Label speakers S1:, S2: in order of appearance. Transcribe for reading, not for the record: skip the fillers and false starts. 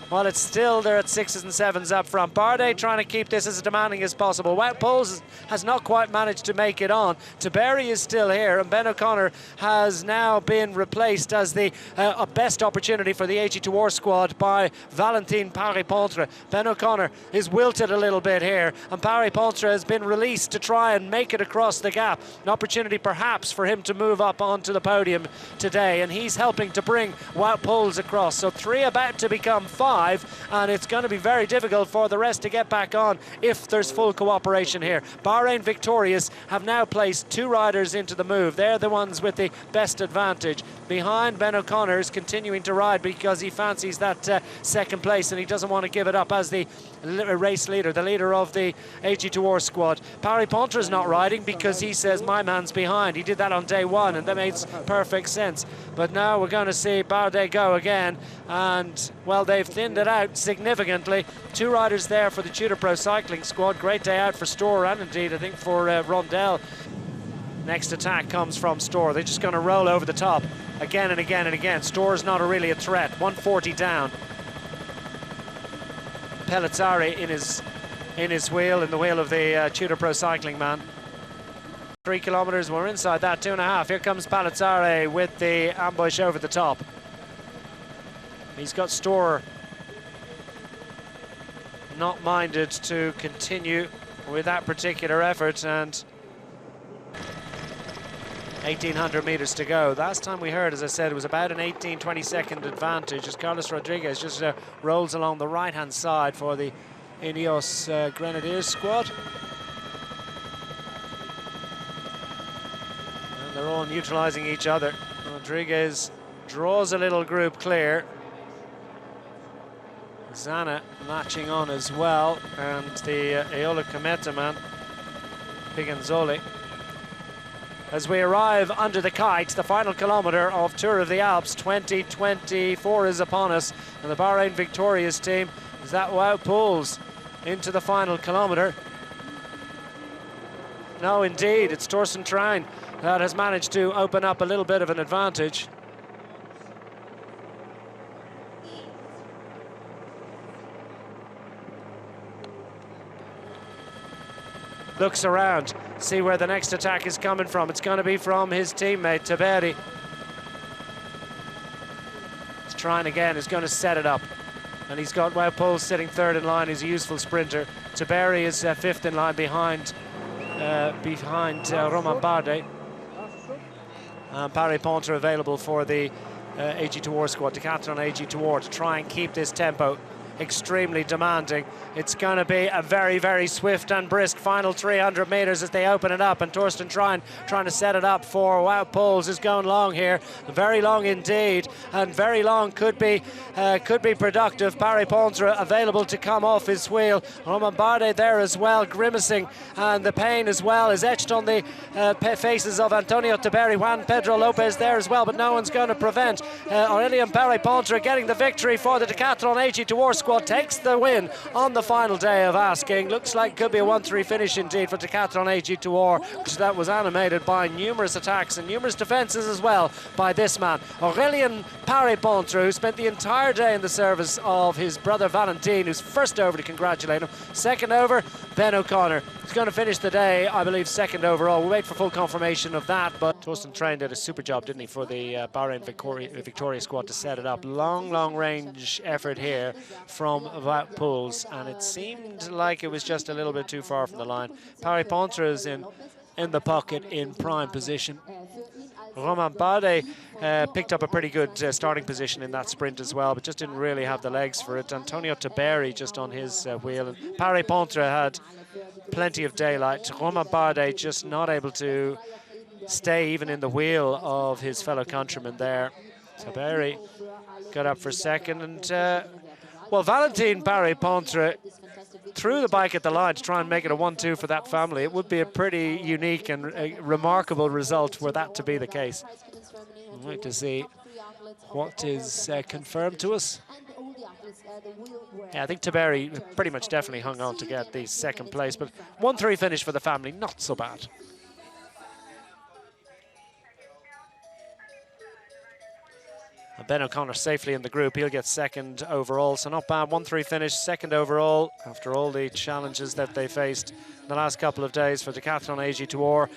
S1: while it's still there at 6s and 7s up front. Bardet trying to keep this as demanding as possible. Wout Poels has not quite managed to make it on. Tiberi is still here, and Ben O'Connor has now been replaced as the best opportunity for the AG2R squad by Valentin Paret Peintre. Ben O'Connor is wilted a little bit here, and Paret Peintre has been released to try and make it across the gap. An opportunity perhaps for him to move up onto the podium today, and he's helping to bring Wout Poels across. So 3 about to become 5, and it's going to be very difficult for the rest to get back on if there's full cooperation here. Bahrain Victorious have now placed 2 riders into the move. They're the ones with the best advantage. Behind, Ben O'Connor is continuing to ride because he fancies that second place, and he doesn't want to give it up as the race leader, the leader of the AG2R squad. Paret Peintre is not riding because he says my man's behind. He did that on day 1, and that makes perfect sense. But now we're going to see Bardet go again, and well, they've thinned it out significantly. 2 riders there for the Tudor Pro Cycling squad. Great day out for Storr, and indeed I think for Rondell. Next attack comes from Storr. They're just going to roll over the top again and again and again. Storr's not really a threat. 140 down. Pellizzari in his wheel, in the wheel of the Tudor Pro Cycling man. 3 kilometers, we're inside that, 2.5. Here comes Pellizzari with the ambush over the top. He's got Storr not minded to continue with that particular effort, and 1,800 meters to go. Last time we heard, as I said, it was about an 18-20 second advantage as Carlos Rodriguez just rolls along the right-hand side for the Ineos Grenadiers squad. And they're all neutralizing each other. Rodriguez draws a little group clear. Zana latching on as well, and the Eola Cometa man, Piganzoli. As we arrive under the kite, the final kilometre of Tour of the Alps 2024 is upon us, and the Bahrain Victorious team is that Wout Poels into the final kilometre. No, indeed, it's Torsten Trein that has managed to open up a little bit of an advantage. Looks around, see where the next attack is coming from. It's going to be from his teammate, Tiberi. He's trying again, he's going to set it up. And he's got Wout Poels sitting 3rd in line. He's a useful sprinter. Tiberi is 5th in line behind Romain Bardet. Paret Peintre available for the AG2R squad, Decathlon AG2R, to try and keep this tempo extremely demanding. It's going to be a very, very swift and brisk final 300 meters as they open it up, and Torsten Trein trying to set it up for Wout Poels is going long here, very long indeed, and very long could be productive. Paret Peintre available to come off his wheel. Romain Bardet there as well, grimacing, and the pain as well is etched on the faces of Antonio Tiberi. Juan Pedro Lopez there as well, but no one's going to prevent Aurélien Paret Peintre getting the victory for the Decathlon AG2R squad. Takes the win on the final day of asking. Looks like could be a 1-3 finish indeed for Decathlon AG2R, which that was animated by numerous attacks and numerous defences as well by this man, Aurélien Paret Peintre, who spent the entire day in the service of his brother Valentin, who's first over to congratulate him. Second over, Ben O'Connor. He's going to finish the day, I believe, 2nd overall. We'll wait for full confirmation of that, but Torsten Trein did a super job, didn't he, for the Bahrain Victoria squad to set it up. Long range effort here from Wout Poels, and it seemed like it was just a little bit too far from the line. Paret Peintre is in the pocket in prime position. Romain Bardet picked up a pretty good starting position in that sprint as well, but just didn't really have the legs for it. Antonio Tiberi just on his wheel, and Paret Peintre had plenty of daylight. Romain Bardet just not able to stay even in the wheel of his fellow countrymen there. Tiberi got up for 2nd, and well, Valentin Paret Peintre threw the bike at the line to try and make it a 1-2 for that family. It would be a pretty unique and remarkable result were that to be the case. We'll wait to see what is confirmed to us. Yeah, I think Tiberi pretty much definitely hung on to get the 2nd place, but 1-3 finish for the family, not so bad. Ben O'Connor safely in the group. He'll get second overall, so not bad. 1-3 finish, second overall after all the challenges that they faced in the last couple of days for Decathlon AG Tour.